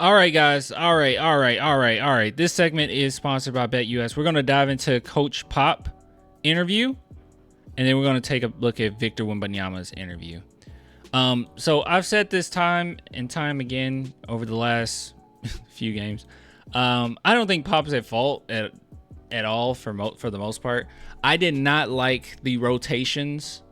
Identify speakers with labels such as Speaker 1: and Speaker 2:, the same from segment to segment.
Speaker 1: All right, guys. All right. This segment is sponsored by BetUS. We're going to dive into Coach Pop interview, and then we're going to take a look at Victor Wembanyama's interview. So I've said this time and time again over the last few games. I don't think Pop is at fault at all for the most part. I did not like the rotations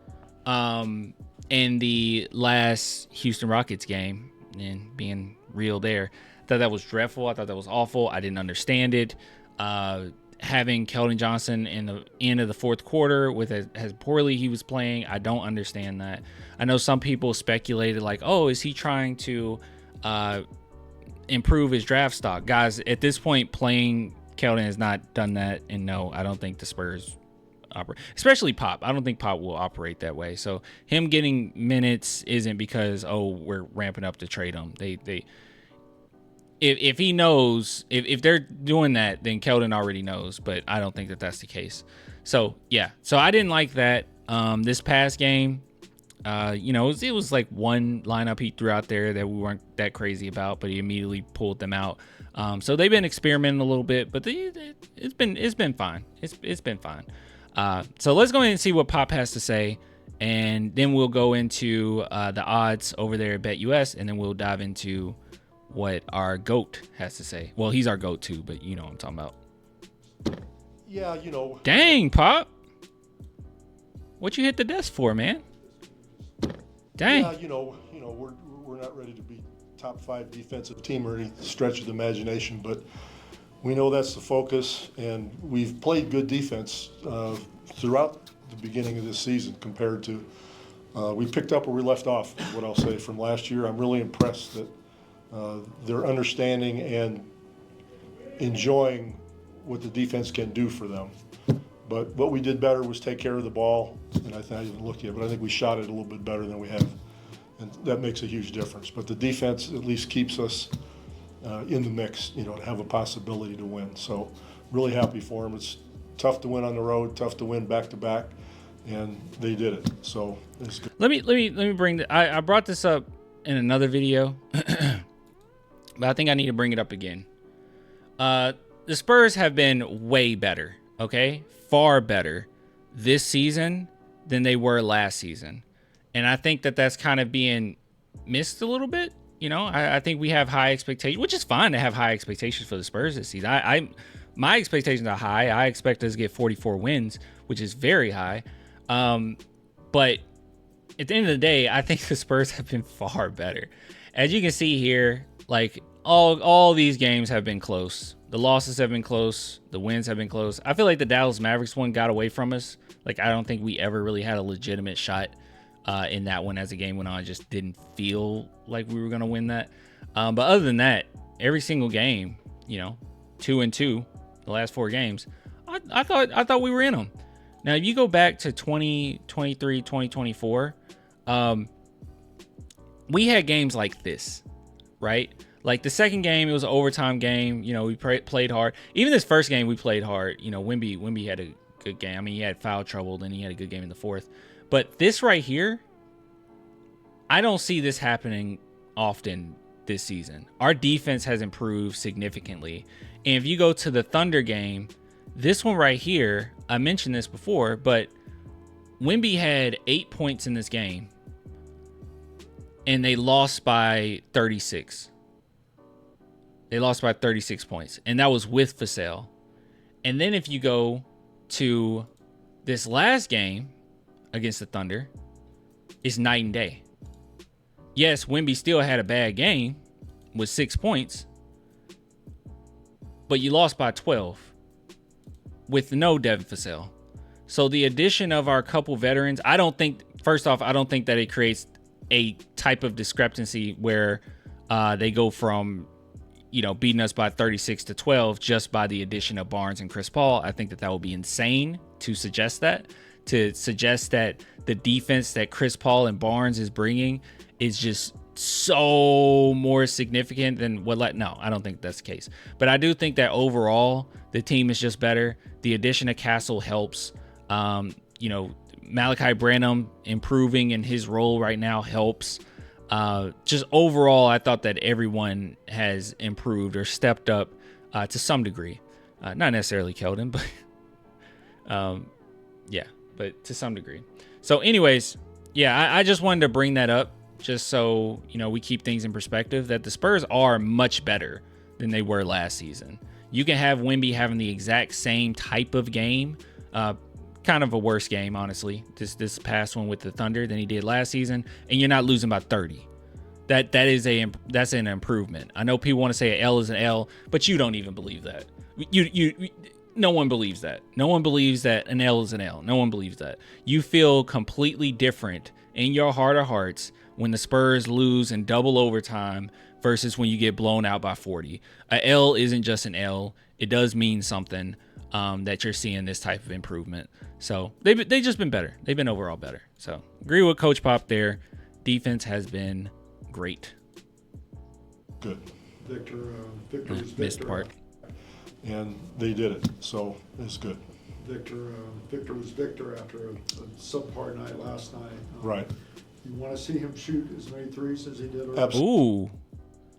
Speaker 1: in the last Houston Rockets game, and being real there, I thought that was dreadful. I thought that was awful. I didn't understand it. Having Keldon Johnson in the end of the fourth quarter with as poorly he was playing, I don't understand that. I know some people speculated like, oh, is he trying to improve his draft stock? Guys, at this point, playing Keldon has not done that, and no, I don't think the Spurs operate, especially Pop. I don't think Pop will operate that way. So him getting minutes isn't because, oh, we're ramping up to trade him. If he knows, if they're doing that, then Keldon already knows, but I don't think that that's the case. So yeah, so I didn't like that. This past game, it was like one lineup he threw out there that we weren't that crazy about, but he immediately pulled them out. So they've been experimenting a little bit, but it's been fine. It's been fine. So let's go ahead and see what Pop has to say, and then we'll go into the odds over there at BetUS, and then we'll dive into what our GOAT has to say. Well, he's our GOAT too, but you know what I'm talking about.
Speaker 2: Yeah,
Speaker 1: Dang, Pop. What you hit the desk for, man? Dang.
Speaker 2: Yeah, we're not ready to be top 5 defensive team or any stretch of the imagination, but we know that's the focus, and we've played good defense throughout the beginning of this season compared to we picked up where we left off, is what I'll say, from last year. I'm really impressed that they're understanding and enjoying what the defense can do for them. But what we did better was take care of the ball, and I didn't look yet, but I think we shot it a little bit better than we have, and that makes a huge difference. But the defense at least keeps us in the mix, to have a possibility to win. So really happy for them. It's tough to win on the road, tough to win back to back, and they did it. So it's good.
Speaker 1: Let me bring I brought this up in another video, but I think I need to bring it up again. The Spurs have been way better, okay? Far better this season than they were last season. And I think that that's kind of being missed a little bit. I think we have high expectations, which is fine to have high expectations for the Spurs this season. My expectations are high. I expect us to get 44 wins, which is very high. But at the end of the day, I think the Spurs have been far better. As you can see here, like all these games have been close. The losses have been close. The wins have been close. I feel like the Dallas Mavericks one got away from us. Like, I don't think we ever really had a legitimate shot in that one as the game went on. I just didn't feel like we were going to win that. But other than that, every single game, 2-2, the last 4 games, I thought we were in them. Now, if you go back to 2023, 2024, we had games like this, right? Like the second game, it was an overtime game. We played hard. Even this first game, we played hard. Wemby had a good game. I mean, he had foul trouble, then he had a good game in the fourth. But this right here, I don't see this happening often this season. Our defense has improved significantly. And if you go to the Thunder game, this one right here, I mentioned this before, but Wemby had 8 points in this game, and they lost by 36. They lost by 36 points, and that was with Vassell. And then if you go to this last game against the Thunder, it's night and day. Yes, Wemby still had a bad game with 6 points, but you lost by 12 with no Devin Vassell. So the addition of our couple veterans, I don't think that it creates a type of discrepancy where they go from beating us by 36 to 12 just by the addition of Barnes and Chris Paul. I think that would be insane to suggest that. To suggest that the defense that Chris Paul and Barnes is bringing is just so more significant than no, I don't think that's the case. But I do think that overall the team is just better. The addition of Castle helps. Malachi Branham improving in his role right now helps. Just overall, I thought that everyone has improved or stepped up to some degree. Not necessarily Keldon, but yeah, but to some degree. So anyways, yeah, I just wanted to bring that up just so, we keep things in perspective, that the Spurs are much better than they were last season. You can have Wemby having the exact same type of game, kind of a worse game, honestly, this past one with the Thunder than he did last season, and you're not losing by 30. That's an improvement. I know people want to say an L is an L, but you don't even believe that. No one believes that. No one believes that an L is an L. No one believes that. You feel completely different in your heart of hearts when the Spurs lose in double overtime versus when you get blown out by 40. A L isn't just an L. It does mean something that you're seeing this type of improvement. So they've just been better. They've been overall better. So agree with Coach Pop there. Defense has been great.
Speaker 2: Good.
Speaker 3: Victor was Victor.
Speaker 1: Missed part.
Speaker 2: And they did it, so it's good.
Speaker 3: Victor was Victor after a subpar night last night.
Speaker 2: Right.
Speaker 3: You want to see him shoot as many threes as he did?
Speaker 2: Absolutely.
Speaker 1: Ooh.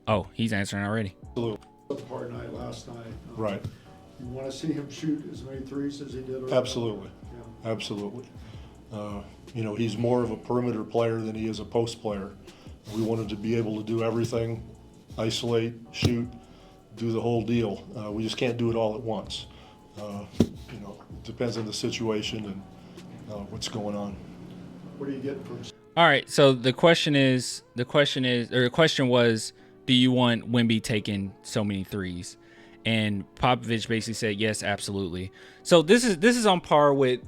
Speaker 1: Oh, he's answering already.
Speaker 2: Absolutely.
Speaker 3: Subpar night last night.
Speaker 2: Right.
Speaker 3: You want to see him shoot as many threes as he did?
Speaker 2: Absolutely.
Speaker 3: Yeah.
Speaker 2: Absolutely. He's more of a perimeter player than he is a post player. We wanted to be able to do everything, isolate, shoot, do the whole deal. We just can't do it all at once. It depends on the situation and what's going on.
Speaker 3: What do you get from?
Speaker 1: All right. So the question was, do you want Wemby taking so many threes? And Popovich basically said, yes, absolutely. So this is on par with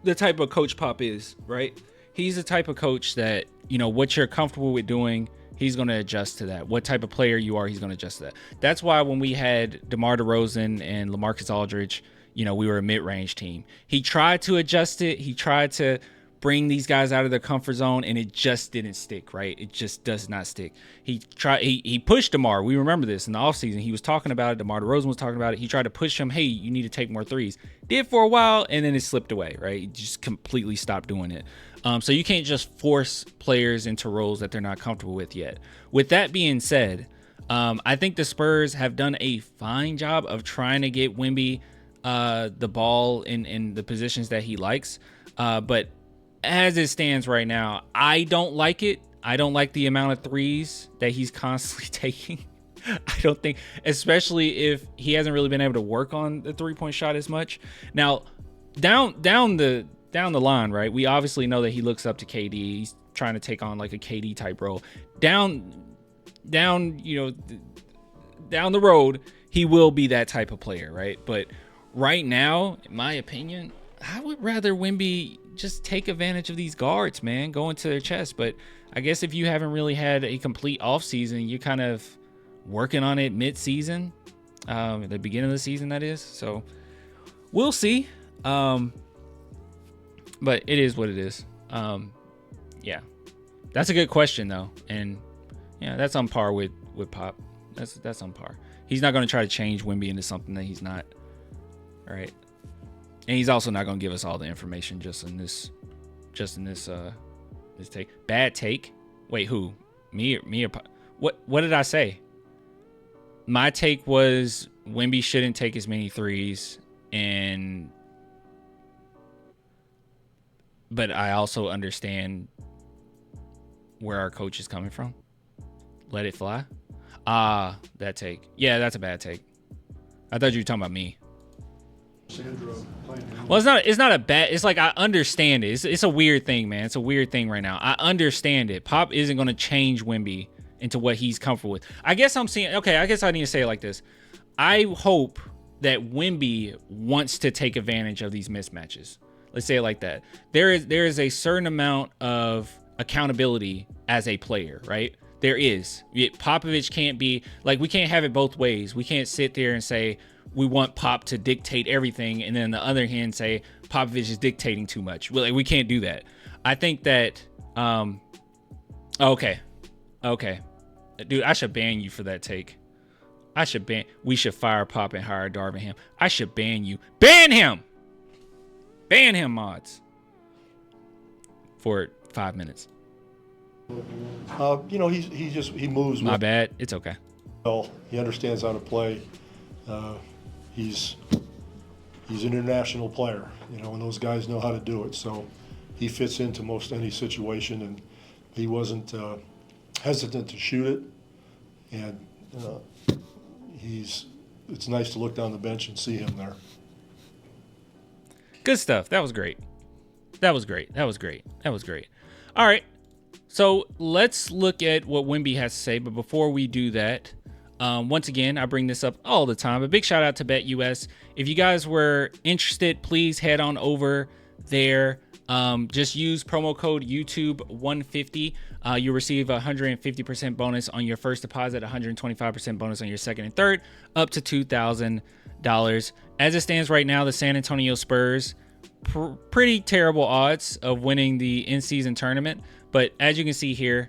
Speaker 1: the type of coach Pop is, right? He's the type of coach that, what you're comfortable with doing, he's going to adjust to that. What type of player you are, he's going to adjust to that. That's why when we had DeMar DeRozan and LaMarcus Aldridge, we were a mid-range team. He tried to adjust it. He tried to bring these guys out of their comfort zone, and it just didn't stick, right? It just does not stick. He pushed DeMar. We remember this in the offseason. He was talking about it. DeMar DeRozan was talking about it. He tried to push him, hey, you need to take more threes. Did for a while, and then it slipped away, right? He just completely stopped doing it. So you can't just force players into roles that they're not comfortable with yet. With that being said, I think the Spurs have done a fine job of trying to get Wemby the ball in the positions that he likes. But as it stands right now, I don't like it. I don't like the amount of threes that he's constantly taking. I don't think, especially if he hasn't really been able to work on the three-point shot as much. Now, down the line, right? We obviously know that he looks up to KD. He's trying to take on like a KD type role. Down the road, he will be that type of player, right? But right now, in my opinion, I would rather Wemby just take advantage of these guards, man, go into their chest. But I guess if you haven't really had a complete offseason, you're kind of working on it mid-season, at the beginning of the season, that is. So we'll see. But it is what it is. Yeah, that's a good question though, and yeah, that's on par with Pop. That's on par. He's not going to try to change Wemby into something that he's not. All right. And he's also not going to give us all the information just in this take. Bad take. Wait, who? Me or what did I say? My take was Wemby shouldn't take as many threes, but I also understand where our coach is coming from. Let it fly. That take. Yeah, that's a bad take. I thought you were talking about me. Well, it's not a bad. It's like I understand it. It's a weird thing, man. It's a weird thing right now. I understand it. Pop isn't going to change Wemby into what he's comfortable with. I guess I'm seeing. Okay, I guess I need to say it like this. I hope that Wemby wants to take advantage of these mismatches. Let's say it like that. There is a certain amount of accountability as a player, right? There is. Popovich can't be like, we can't have it both ways. We can't sit there and say we want Pop to dictate everything, and then on the other hand say Popovich is dictating too much. We can't do that. I think that okay, dude, I should ban you for that take. We should fire Pop and hire Darvin Ham. I should ban you. Ban him, mods, for 5 minutes.
Speaker 2: He moves
Speaker 1: My
Speaker 2: with
Speaker 1: bad. It's okay.
Speaker 2: well. He understands how to play. He's an international player, and those guys know how to do it. So he fits into most any situation, and he wasn't hesitant to shoot it. And it's nice to look down the bench and see him there.
Speaker 1: Good stuff. That was great. That was great. All right. So let's look at what Wemby has to say. But before we do that, once again, I bring this up all the time. A big shout out to BetUS. If you guys were interested, please head on over there. Just use promo code YouTube150. You'll receive a 150% bonus on your first deposit, 125% bonus on your second and third, up to $2,000. As it stands right now, the San Antonio Spurs, pretty terrible odds of winning the in-season tournament. But as you can see here,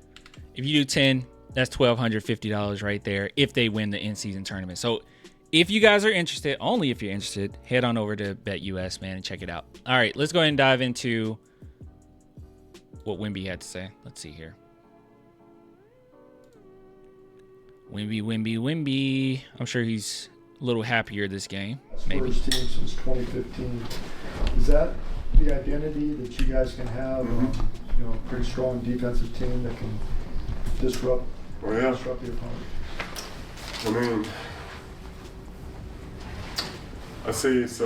Speaker 1: if you do 10, that's $1,250 right there if they win the in-season tournament. So if you guys are interested, only if you're interested, head on over to BetUS, man, and check it out. All right, let's go ahead and dive into what Wemby had to say. Let's see here. Wemby. I'm sure he's a little happier this game. Maybe.
Speaker 3: Spurs team since 2015. Is that the identity that you guys can have? A pretty strong defensive team that can disrupt the opponent.
Speaker 4: I mean, I say it's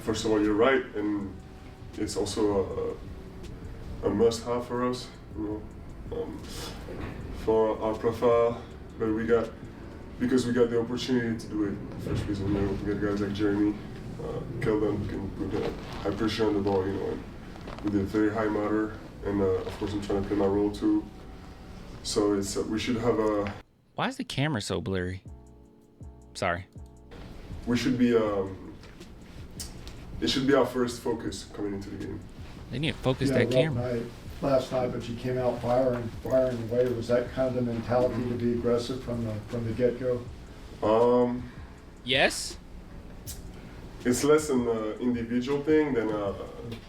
Speaker 4: first of all, you're right, and it's also a must-have for us, for our profile. But because we got the opportunity to do it. The first reason, we got guys like Jeremy, Keldon who can put high pressure on the ball, and with a very high motor, and of course I'm trying to play my role too. So it's we should have a.
Speaker 1: Why is the camera so blurry? Sorry.
Speaker 4: We should be. It should be our first focus coming into the game.
Speaker 1: They need to focus that camera.
Speaker 3: Last night, but you came out firing away. Was that kind of the mentality to be aggressive from the get-go?
Speaker 1: Yes.
Speaker 4: It's less an individual thing than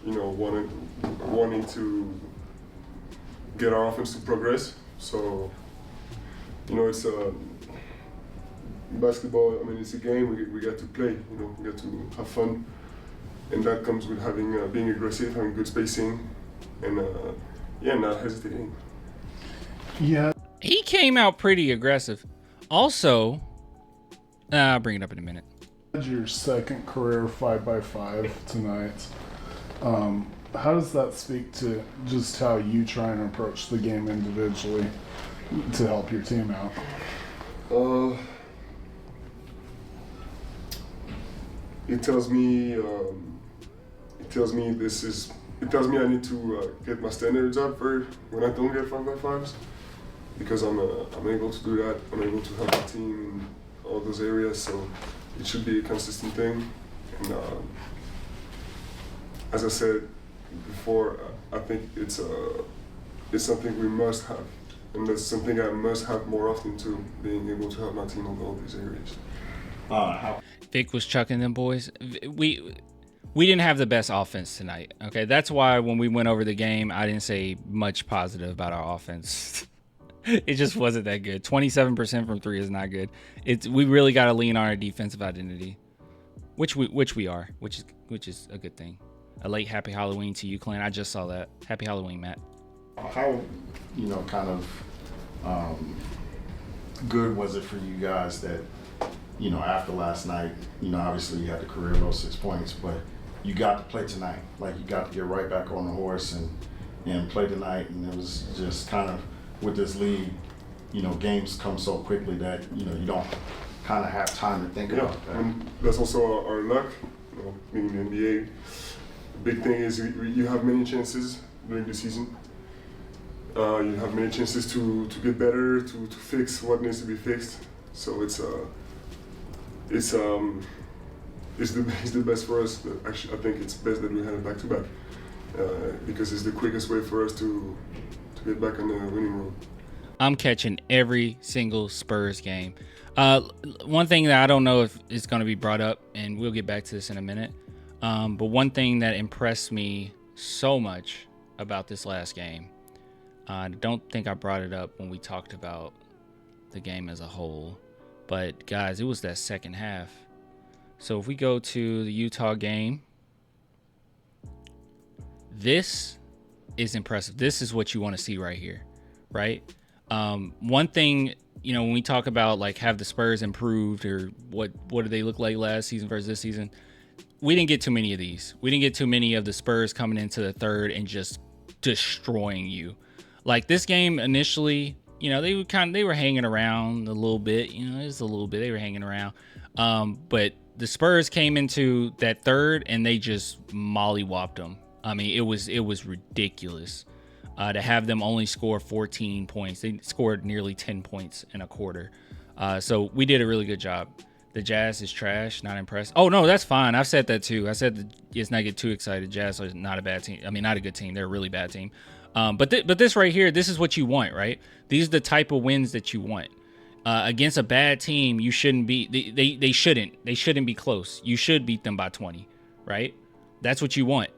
Speaker 4: wanting to get our offense to progress. So, it's basketball. I mean, it's a game. We get to play. We get to have fun, and that comes with being aggressive, having good spacing, and not hesitating.
Speaker 3: Yeah.
Speaker 1: He came out pretty aggressive. Also, I'll bring it up in a minute.
Speaker 5: Your second career 5x5 tonight. How does that speak to just how you try and approach the game individually to help your team out?
Speaker 4: It tells me I need to get my standards up for when I don't get 5x5s, because I'm able to do that. I'm able to help the team in all those areas, so it should be a consistent thing. And as I said before, I think it's something we must have, and that's something I must have more often too, being able to help my team in all these areas.
Speaker 1: Vic was chucking them boys. We didn't have the best offense tonight. Okay, that's why when we went over the game, I didn't say much positive about our offense. It just wasn't that good. 27% from three is not good. We really got to lean on our defensive identity, which we are, which is a good thing. A late happy Halloween to you, Clint. I just saw that. Happy Halloween, Matt.
Speaker 6: How kind of good was it for you guys that after last night, obviously you had the career low 6 points, but you got to play tonight. Like, you got to get right back on the horse and play tonight. And it was just kind of, with this league, games come so quickly that, you don't kind of have time to think about that.
Speaker 4: And that's also our luck, being in the NBA. The big thing is you have many chances during the season. You have many chances to get better, to fix what needs to be fixed. So it's the best for us. Actually, I think it's best that we had it back to back, because it's the quickest way for us to get back on the winning road.
Speaker 1: I'm catching every single Spurs game. One thing that I don't know if it's going to be brought up, and we'll get back to this in a minute, but one thing that impressed me so much about this last game, I don't think I brought it up when we talked about the game as a whole, but guys, it was that second half. So if we go to the Utah game, this is impressive. This is what you want to see right here, right? One thing, you know, when we talk about like have the Spurs improved or what do they look like last season versus this season, we didn't get too many of these. We didn't get too many of the Spurs coming into the third and just destroying you. Like this game initially, you know, they were hanging around a little bit, you know, just a little bit. They were hanging around. But the Spurs came into that third and they just mollywopped them. I mean, it was ridiculous to have them only score 14 points. They scored nearly 10 points in a quarter. So we did a really good job. The Jazz is trash, not impressed. Oh, no, that's fine. I've said that too. I said let's not get too excited. Jazz is not a bad team. I mean, not a good team. They're a really bad team. But this right here, this is what you want, right? These are the type of wins that you want. Against a bad team, you shouldn't be. They shouldn't be close. You should beat them by 20, right? That's what you want.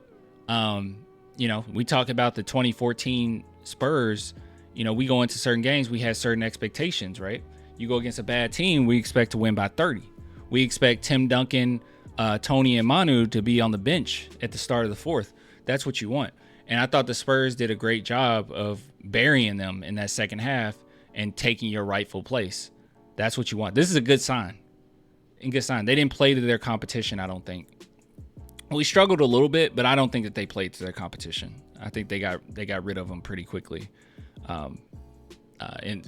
Speaker 1: You know, we talk about the 2014 Spurs. You know, we go into certain games, we had certain expectations, right? You go against a bad team, we expect to win by 30. We expect Tim Duncan, Tony, and Manu to be on the bench at the start of the fourth. That's what you want. And I thought the Spurs did a great job of burying them in that second half and taking your rightful place. That's what you want. This is a good sign. A good sign. They didn't play to their competition, I don't think. We struggled a little bit, but I don't think that they played to their competition. I think they got rid of them pretty quickly, and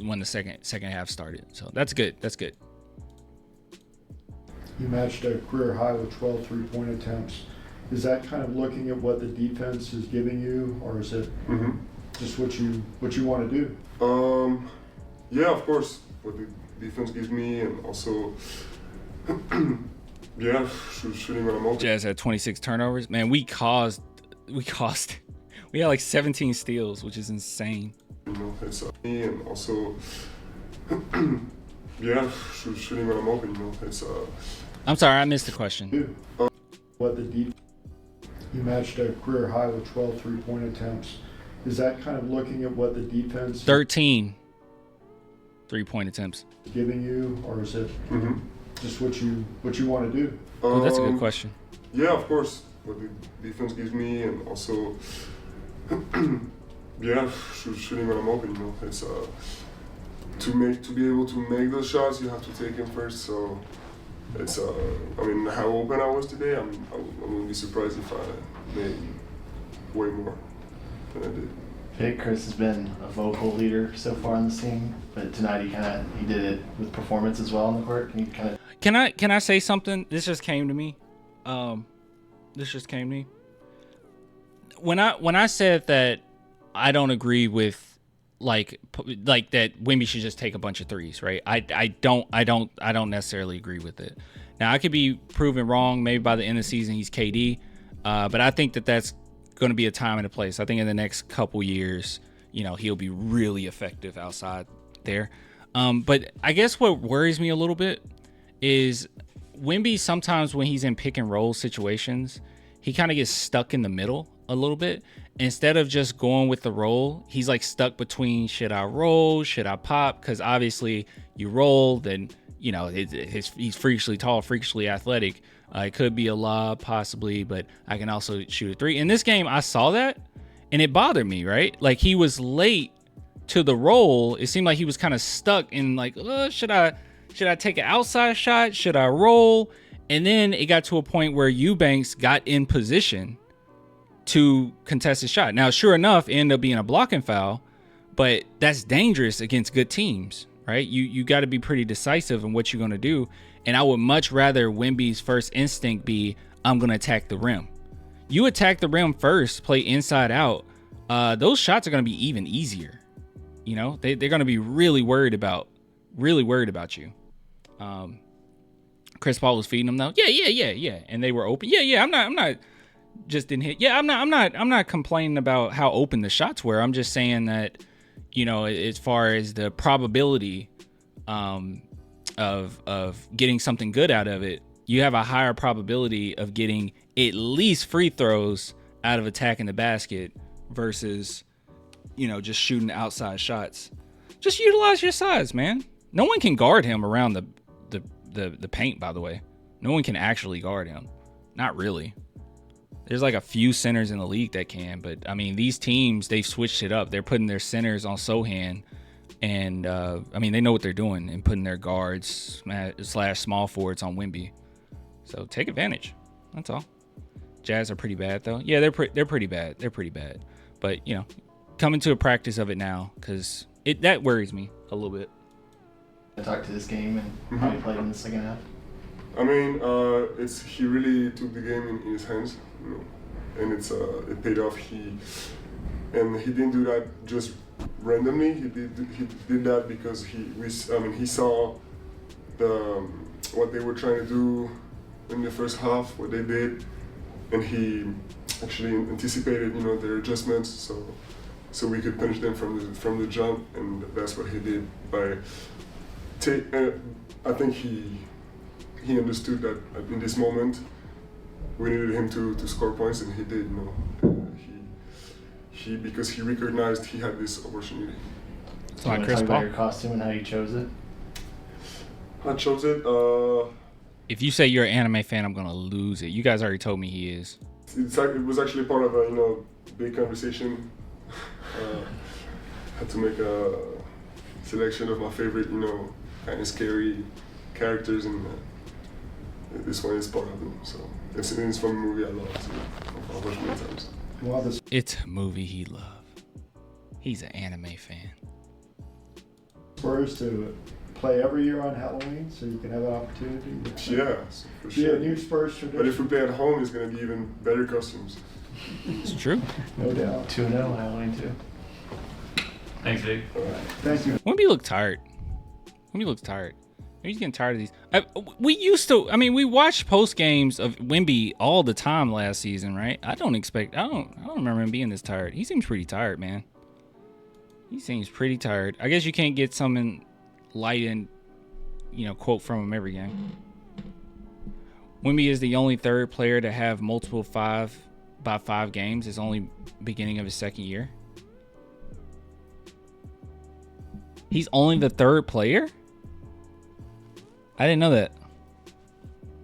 Speaker 1: when the second half started. So that's good. That's good.
Speaker 3: You matched a career high with 12 3-point attempts. Is that kind of looking at what the defense is giving you, or is it just what you want to do?
Speaker 4: Yeah, of course, what the defense gives me, and also. Yeah, shooting when I'm open.
Speaker 1: Jazz had 26 turnovers. Man, we had like 17 steals, which is insane.
Speaker 4: You know, it's me, and also, yeah, shooting when I'm open. You know, it's.
Speaker 1: I'm sorry, I missed the question.
Speaker 3: What the defense? You matched a career high with 12 3-point attempts. Is that kind of looking at what the defense
Speaker 1: 13 3-point attempts
Speaker 3: is giving you, or is it just what you want to do?
Speaker 1: Oh, that's a good question.
Speaker 4: Yeah, of course, what the defense gives me, and also, yeah, shooting when I'm open. You know, it's to be able to make those shots, you have to take them first. So it's I mean, how open I was today, I wouldn't be surprised if I made way more than I did.
Speaker 7: Vic, Chris has been a vocal leader so far on this team, but tonight he did it with performance as well on the court. Can you kind of?
Speaker 1: Can I say something? This just came to me. When I said that I don't agree with like that Wemby should just take a bunch of threes, right? I don't necessarily agree with it. Now I could be proven wrong. Maybe by the end of the season he's KD, but I think that that's going to be a time and a place. I think in the next couple years, you know, he'll be really effective outside there. But I guess what worries me a little bit is Wemby sometimes when he's in pick and roll situations, he kind of gets stuck in the middle a little bit. Instead of just going with the roll, he's like stuck between should I roll, should I pop? Because obviously you roll, then, you know, he's freakishly tall, freakishly athletic. It could be a lob possibly, but I can also shoot a three. In this game, I saw that and it bothered me, right? Like he was late to the roll. It seemed like he was kind of stuck in like, should I take an outside shot? Should I roll? And then it got to a point where Eubanks got in position to contest his shot. Now, sure enough, it ended up being a blocking foul, but that's dangerous against good teams, right? You got to be pretty decisive in what you're going to do. And I would much rather Wemby's first instinct be, I'm going to attack the rim. You attack the rim first, play inside out. Those shots are going to be even easier. You know, they're going to be really worried about you. Chris Paul was feeding them though. Yeah. And they were open. Yeah. I'm not just didn't hit. Yeah, I'm not complaining about how open the shots were. I'm just saying that, you know, as far as the probability of getting something good out of it, you have a higher probability of getting at least free throws out of attacking the basket versus just shooting outside shots. Just utilize your size, man. No one can guard him around the paint, by the way. No one can actually guard him. Not really. There's like a few centers in the league that can, but I mean, these teams, they've switched it up. They're putting their centers on Sohan, and I mean, they know what they're doing and putting their guards / small forwards on Wemby. So take advantage. That's all. Jazz are pretty bad though. Yeah, they're pretty bad. They're pretty bad. But coming to a practice of it now, because that worries me a little bit.
Speaker 7: I talked to this game and how he played in the second half.
Speaker 4: I mean, he really took the game in his hands, and it paid off. He didn't do that just randomly. He did that because he saw what they were trying to do in the first half, what they did, and he actually anticipated their adjustments, so we could punish them from the jump, and that's what he did. I think he understood that in this moment we needed him to score points, and he did. Because he recognized he had this opportunity.
Speaker 7: So you want to talk about your costume and how you chose it?
Speaker 4: I chose it.
Speaker 1: If you say you're an anime fan, I'm gonna lose it. You guys already told me he is.
Speaker 4: It was actually part of a big conversation. Had to make a selection of my favorite kind of scary characters, and this one is part of them. So it's from a movie I love. So I've watched many times.
Speaker 1: It's a movie he loves. He's an anime fan.
Speaker 3: Spurs to play every year on Halloween, so you can have an opportunity.
Speaker 4: Yeah, for
Speaker 3: Be
Speaker 4: sure.
Speaker 3: a new Spurs tradition.
Speaker 4: But if we play at home, it's going to be even better costumes.
Speaker 1: It's true.
Speaker 3: No doubt.
Speaker 7: 2-0 Halloween too.
Speaker 8: Thanks, Vic.
Speaker 3: Thank you.
Speaker 1: Wemby looked tired. Wemby looks tired. He's getting tired of these. We watched post games of Wemby all the time last season, right? I don't remember him being this tired. He seems pretty tired, man. He seems pretty tired. I guess you can't get something light and, quote from him every game. Wemby is the only third player to have multiple 5-by-5 games. It's only beginning of his second year. He's only the third player? I didn't know that.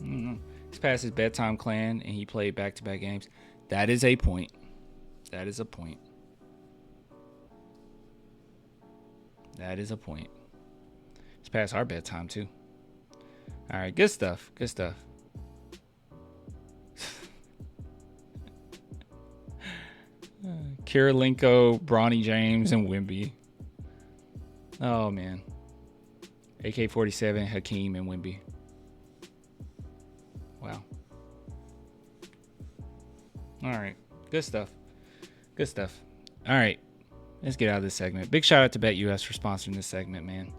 Speaker 1: He's past his bedtime clan, and he played back-to-back games. That is a point. That is a point. That is a point. It's past our bedtime, too. All right, good stuff. Good stuff. Kirilenko, Bronny James, and Wemby. Oh, man. AK-47, Hakeem, and Wemby. Wow. All right. Good stuff. Good stuff. All right. Let's get out of this segment. Big shout out to BetUS for sponsoring this segment, man.